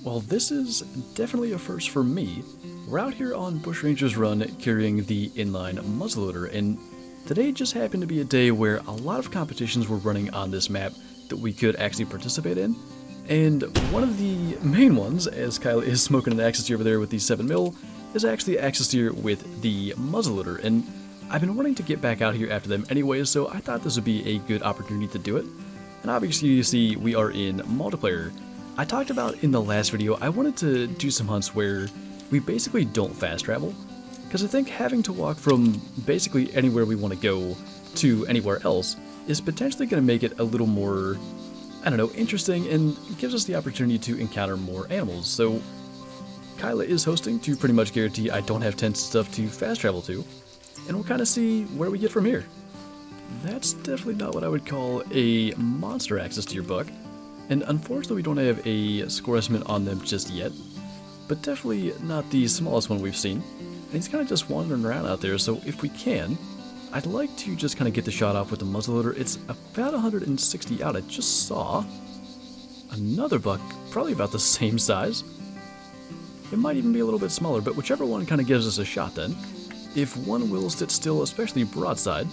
Well, this is definitely a first for me. We're out here on Bushrangers Run carrying the inline muzzleloader, and today just happened to be a day where a lot of competitions were running on this map that we could actually participate in. And one of the main ones, as Kyle is smoking an Axis Deer over there with the 7mm, is actually Axis Deer with the muzzleloader. And I've been wanting to get back out here after them anyway, so I thought this would be a good opportunity to do it. And obviously you see we are in multiplayer. I talked about in the last video, I wanted to do some hunts where we basically don't fast travel, because I think having to walk from basically anywhere we want to go to anywhere else is potentially going to make it a little more, I don't know, interesting, and gives us the opportunity to encounter more animals. So Kyla is hosting to pretty much guarantee I don't have tents and stuff to fast travel to, and we'll kind of see where we get from here. That's definitely not what I would call a monster Axis Deer buck, and unfortunately we don't have a score estimate on them just yet, but definitely not the smallest one we've seen. And he's kind of just wandering around out there, so if we can, I'd like to just kind of get the shot off with the muzzleloader. It's about 160 out. I just saw another buck, probably about the same size. It might even be a little bit smaller, but whichever one kind of gives us a shot then. If one will sit still, especially broadside,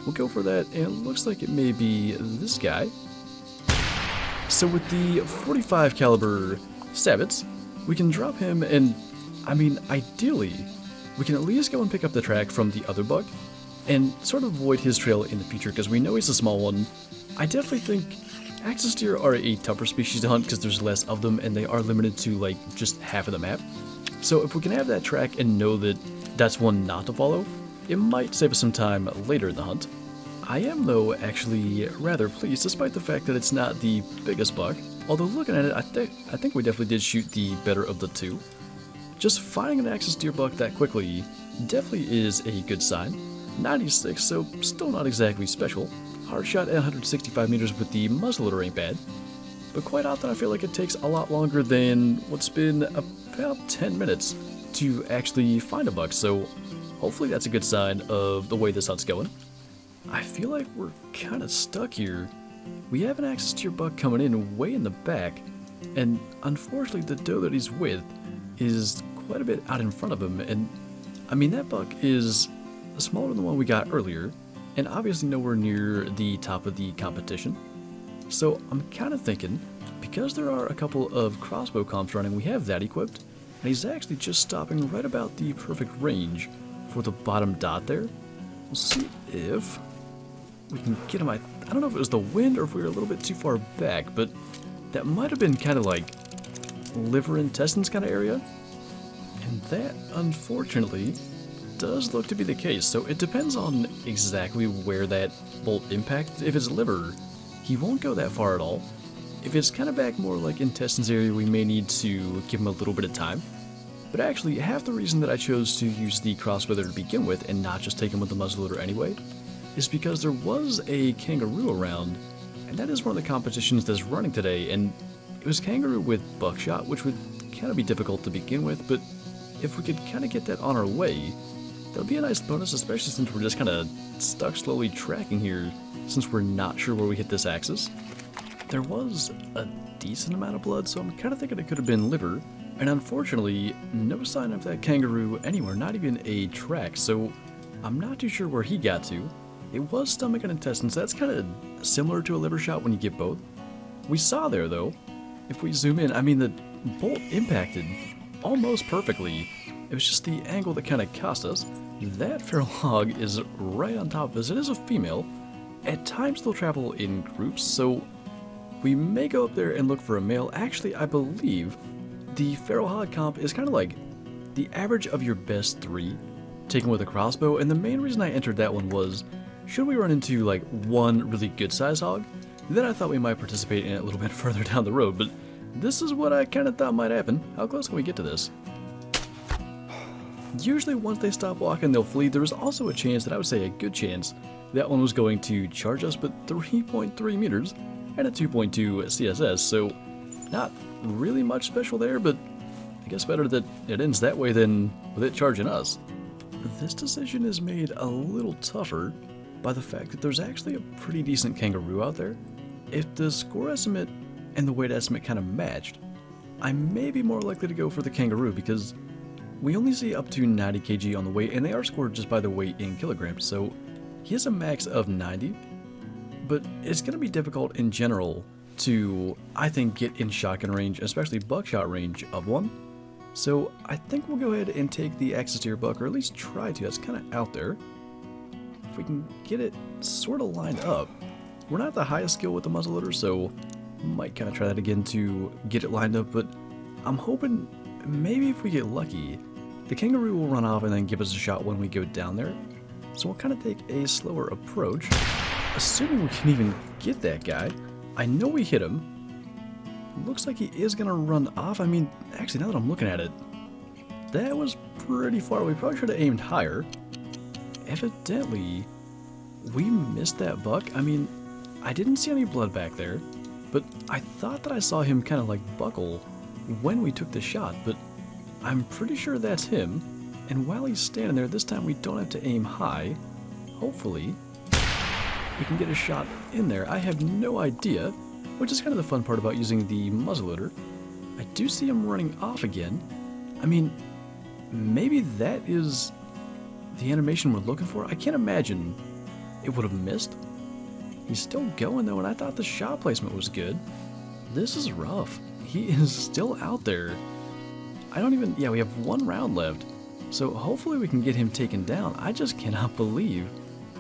we'll go for that, and it looks like it may be this guy. So with the 45 caliber Sabbats, we can drop him, and I mean, ideally, we can at least go and pick up the track from the other buck and sort of avoid his trail in the future, because we know he's a small one. I definitely think Axis Deer are a tougher species to hunt because there's less of them and they are limited to like just half of the map. So if we can have that track and know that that's one not to follow, it might save us some time later in the hunt. I am, though, actually rather pleased, despite the fact that it's not the biggest buck. Although looking at it, I think we definitely did shoot the better of the two. Just finding an Axis Deer buck that quickly definitely is a good sign. 96, so still not exactly special. Hard shot at 165 meters with the muzzleloader ain't bad. But quite often I feel like it takes a lot longer than what's been about 10 minutes to actually find a buck, so hopefully that's a good sign of the way this hunt's going. I feel like we're kind of stuck here. We have an Axis Deer buck coming in way in the back, and unfortunately the doe that he's with is quite a bit out in front of him, and I mean that buck is smaller than the one we got earlier, and obviously nowhere near the top of the competition. So I'm kind of thinking, because there are a couple of crossbow comps running, we have that equipped, and he's actually just stopping right about the perfect range for the bottom dot there. We'll see if we can get him. I don't know if it was the wind or if we were a little bit too far back, but that might have been kind of like liver intestines kind of area. And that, unfortunately, does look to be the case. So it depends on exactly where that bolt impacted. If it's liver, he won't go that far at all. If it's kind of back more like intestines area, we may need to give him a little bit of time. But actually, half the reason that I chose to use the crossbow to begin with and not just take him with the muzzleloader anyway is because there was a Kangaroo around, and that is one of the competitions that's running today, and it was Kangaroo with buckshot, which would kind of be difficult to begin with, but if we could kind of get that on our way, that would be a nice bonus, especially since we're just kind of stuck slowly tracking here, since we're not sure where we hit this axis. There was a decent amount of blood, so I'm kind of thinking it could have been liver, and unfortunately, no sign of that Kangaroo anywhere, not even a track, so I'm not too sure where he got to. It was stomach and intestines, that's kind of similar to a liver shot when you get both. We saw there, though, if we zoom in, I mean, the bolt impacted almost perfectly. It was just the angle that kind of cost us. That feral hog is right on top of us. It is a female. At times they'll travel in groups, so we may go up there and look for a male. Actually, I believe the feral hog comp is kind of like the average of your best three taken with a crossbow, and the main reason I entered that one was, should we run into like one really good size hog, then I thought we might participate in it a little bit further down the road, but this is what I kind of thought might happen. How close can we get to this? Usually once they stop walking, they'll flee. There was also a chance, that I would say a good chance, that one was going to charge us, but 3.3 meters and a 2.2 CSS, so not really much special there, but I guess better that it ends that way than with it charging us. This decision is made a little tougher by the fact that there's actually a pretty decent Kangaroo out there. If the score estimate and the weight estimate kind of matched, I may be more likely to go for the Kangaroo because we only see up to 90 kg on the weight, and they are scored just by the weight in kilograms, so he has a max of 90, but it's going to be difficult in general to, I think, get in shotgun range, especially buckshot range of one. So I think we'll go ahead and take the Axis Deer buck, or at least try to. That's kind of out there. If we can get it sort of lined up. We're not the highest skill with the muzzleloader, so might kind of try that again to get it lined up, but I'm hoping maybe if we get lucky, the Kangaroo will run off and then give us a shot when we go down there. So we'll kind of take a slower approach, assuming we can even get that guy. I know we hit him. Looks like he is going to run off. I mean, actually, now that I'm looking at it, that was pretty far. We probably should have aimed higher. Evidently, we missed that buck. I mean, I didn't see any blood back there, but I thought that I saw him kind of like buckle when we took the shot, but I'm pretty sure that's him. And while he's standing there, this time we don't have to aim high. Hopefully, we can get a shot in there. I have no idea, which is kind of the fun part about using the muzzleloader. I do see him running off again. I mean, maybe that is the animation we're looking for. I can't imagine it would have missed. He's still going though, and I thought the shot placement was good. This is rough. He is still out there. Yeah, we have 1 round left. So hopefully we can get him taken down. I just cannot believe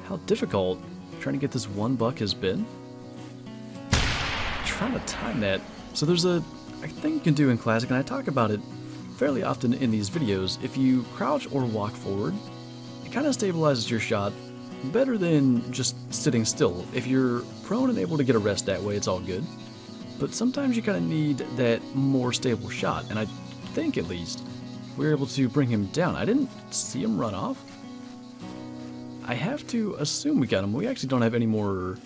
how difficult trying to get this one buck has been. Trying to time that. So there's a thing you can do in Classic, and I talk about it fairly often in these videos. If you crouch or walk forward, it kind of stabilizes your shot better than just sitting still. If you're prone and able to get a rest that way, it's all good. But sometimes you kind of need that more stable shot, and I think at least we were able to bring him down. I didn't see him run off. I have to assume we got him. We actually don't have any more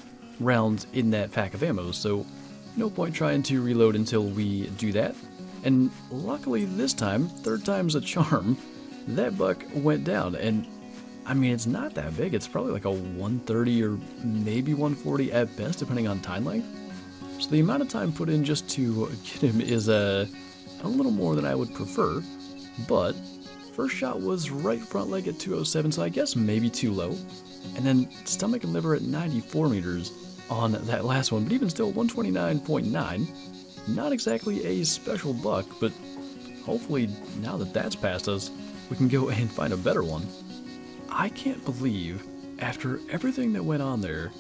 rounds in that pack of ammo, so no point trying to reload until we do that. And luckily this time, 3rd time's a charm, that buck went down. And I mean, it's not that big. It's probably like a 130 or maybe 140 at best, depending on time length. So the amount of time put in just to get him is a little more than I would prefer. But first shot was right front leg at 207, so I guess maybe too low. And then stomach and liver at 94 meters on that last one, but even still 129.9. Not exactly a special buck, but hopefully now that that's past us, we can go and find a better one. I can't believe, after everything that went on there,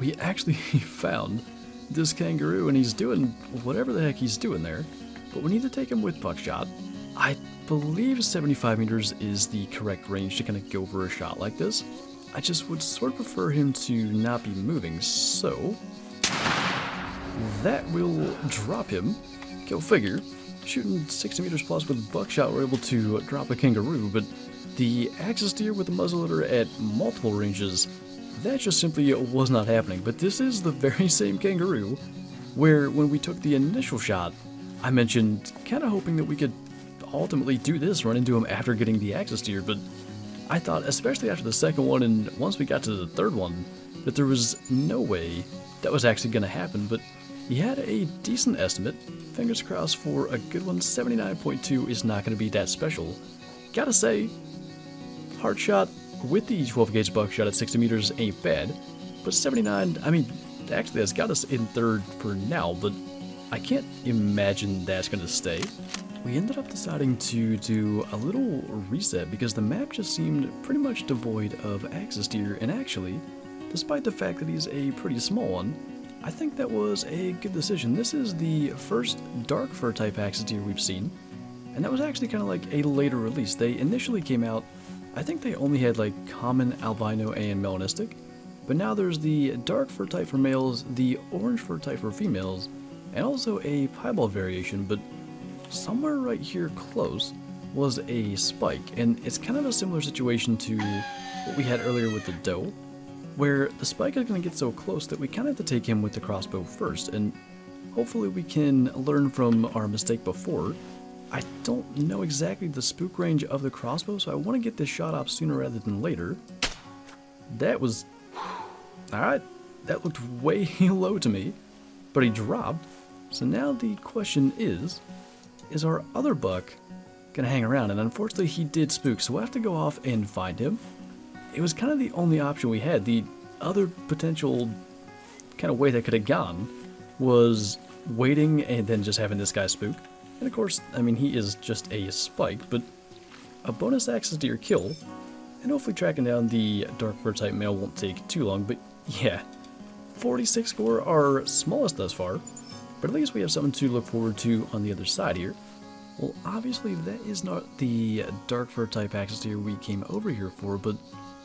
we actually found this Kangaroo, and he's doing whatever the heck he's doing there. But we need to take him with buckshot. I believe 75 meters is the correct range to kind of go for a shot like this. I just would sort of prefer him to not be moving, so that will drop him. Go figure. Shooting 60 meters plus with buckshot, we're able to drop a Kangaroo, but the Axis Deer with the muzzleloader at multiple ranges, that just simply was not happening. But this is the very same Kangaroo where when we took the initial shot, I mentioned kind of hoping that we could ultimately do this, run into him after getting the Axis Deer, but I thought, especially after the second one and once we got to the third one, that there was no way that was actually going to happen. But he had a decent estimate. Fingers crossed for a good one. 79.2 is not going to be that special. Gotta say, hard shot with the 12 gauge buckshot at 60 meters ain't bad. But 79, I mean, actually that's got us in third for now, but I can't imagine that's going to stay. We ended up deciding to do a little reset because the map just seemed pretty much devoid of Axis Deer, and actually, despite the fact that he's a pretty small one, I think that was a good decision. This is the first dark fur type Axis Deer we've seen, and that was actually kind of like a later release. They initially came out, I think they only had like common, albino, and melanistic, but now there's the dark fur type for males, the orange fur type for females, and also a piebald variation, but somewhere right here close was a spike, and it's kind of a similar situation to what we had earlier with the doe, where the spike is going to get so close that we kind of have to take him with the crossbow first, and hopefully we can learn from our mistake before. I don't know exactly the spook range of the crossbow, so I want to get this shot off sooner rather than later. That was... alright, that looked way low to me, but he dropped. So now the question is, is our other buck gonna hang around? And unfortunately he did spook, so we'll have to go off and find him. It was kind of the only option we had. The other potential kind of way that could have gone was waiting and then just having this guy spook. And of course, I mean, he is just a spike, but a bonus access to your kill, and hopefully tracking down the dark fur type male won't take too long. But yeah, 46 score, our smallest thus far, but at least we have something to look forward to on the other side here. Well, obviously that is not the dark fur type access deer we came over here for, but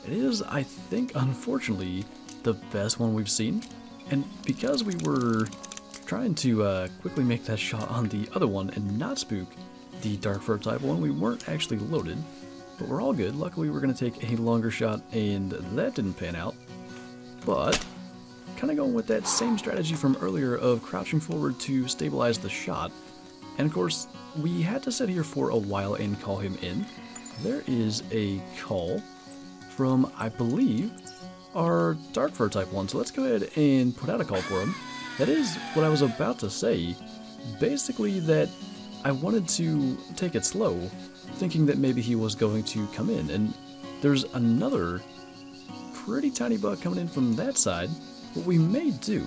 it is, I think, unfortunately, the best one we've seen. And because we were trying to quickly make that shot on the other one and not spook the dark fur type one, we weren't actually loaded, but we're all good. Luckily we're going to take a longer shot and that didn't pan out, but kind of going with that same strategy from earlier of crouching forward to stabilize the shot. And of course we had to sit here for a while and call him in. There is a call from, I believe, our dark fur type one, so let's go ahead and put out a call for him. That is what I was about to say, basically that I wanted to take it slow, thinking that maybe he was going to come in, and there's another pretty tiny buck coming in from that side. What we may do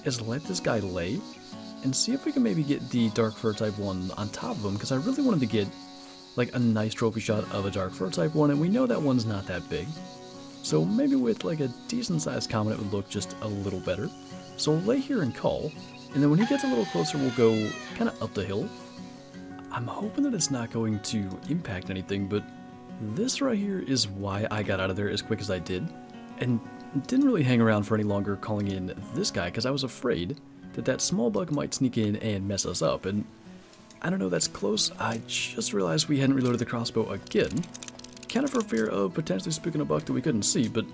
is let this guy lay and see if we can maybe get the dark fur type one on top of him, because I really wanted to get like a nice trophy shot of a dark fur type one, and we know that one's not that big. So maybe with like a decent sized comet it would look just a little better. So we'll lay here and call, and then when he gets a little closer we'll go kind of up the hill. I'm hoping that it's not going to impact anything, but this right here is why I got out of there as quick as I did, and didn't really hang around for any longer calling in this guy, because I was afraid that that small buck might sneak in and mess us up. And I don't know, that's close. I just realized we hadn't reloaded the crossbow again, kind of for fear of potentially spooking a buck that we couldn't see, but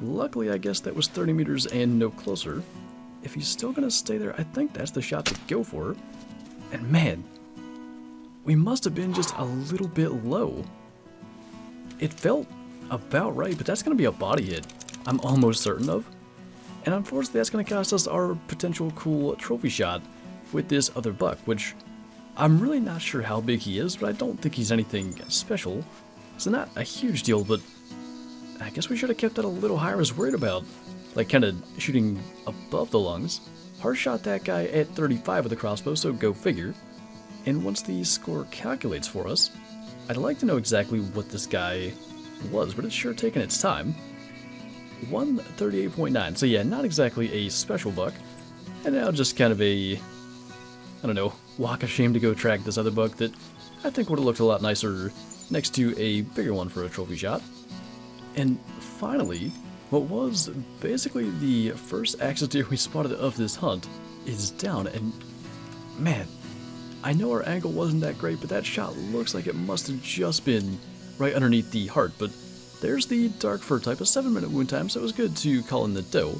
luckily I guess that was 30 meters and no closer. If he's still gonna stay there, I think that's the shot to go for. And man, we must have been just a little bit low. It felt about right, but that's gonna be a body hit, I'm almost certain of. And unfortunately that's gonna cost us our potential cool trophy shot with this other buck, which I'm really not sure how big he is, but I don't think he's anything special. So not a huge deal, but I guess we should have kept that a little higher. I was worried about like kind of shooting above the lungs. Hard shot that guy at 35 with a crossbow, so go figure. And once the score calculates for us, I'd like to know exactly what this guy was, but it's sure taking its time. 138.9, so yeah, not exactly a special buck. And now just kind of a, I don't know, walk of shame to go track this other buck that I think would have looked a lot nicer next to a bigger one for a trophy shot. And finally, what was basically the first axis deer we spotted of this hunt is down, and man, I know our angle wasn't that great, but that shot looks like it must have just been right underneath the heart. But there's the dark fur type, a 7-minute wound time, so it was good to call in the doe.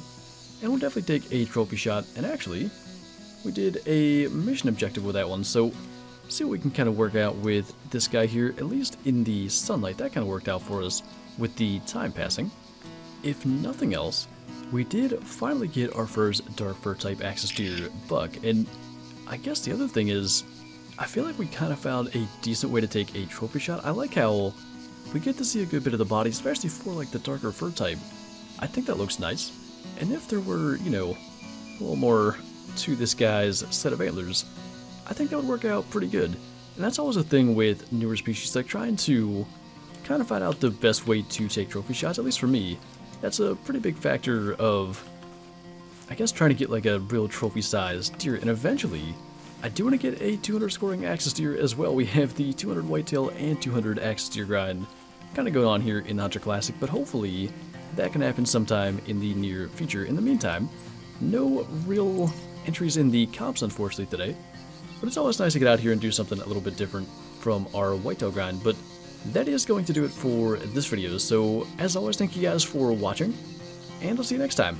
And we'll definitely take a trophy shot, and actually, we did a mission objective with that one, so see what we can kind of work out with this guy here, at least in the sunlight. That kind of worked out for us with the time passing. If nothing else, we did finally get our first dark fur type axis deer buck, and I guess the other thing is, I feel like we kind of found a decent way to take a trophy shot. I like how we get to see a good bit of the body, especially for like the darker fur type. I think that looks nice. And if there were, you know, a little more to this guy's set of antlers, I think that would work out pretty good. And that's always a thing with newer species, like trying to kind of find out the best way to take trophy shots, at least for me. That's a pretty big factor of, I guess, trying to get like a real trophy-sized deer. And eventually, I do want to get a 200 scoring axis deer as well. We have the 200 whitetail and 200 axis deer grind kind of going on here in the Hunter Classic, but hopefully that can happen sometime in the near future. In the meantime, no real entries in the comps, unfortunately, today. But it's always nice to get out here and do something a little bit different from our whitetail grind. But that is going to do it for this video. So, as always, thank you guys for watching, and I'll see you next time.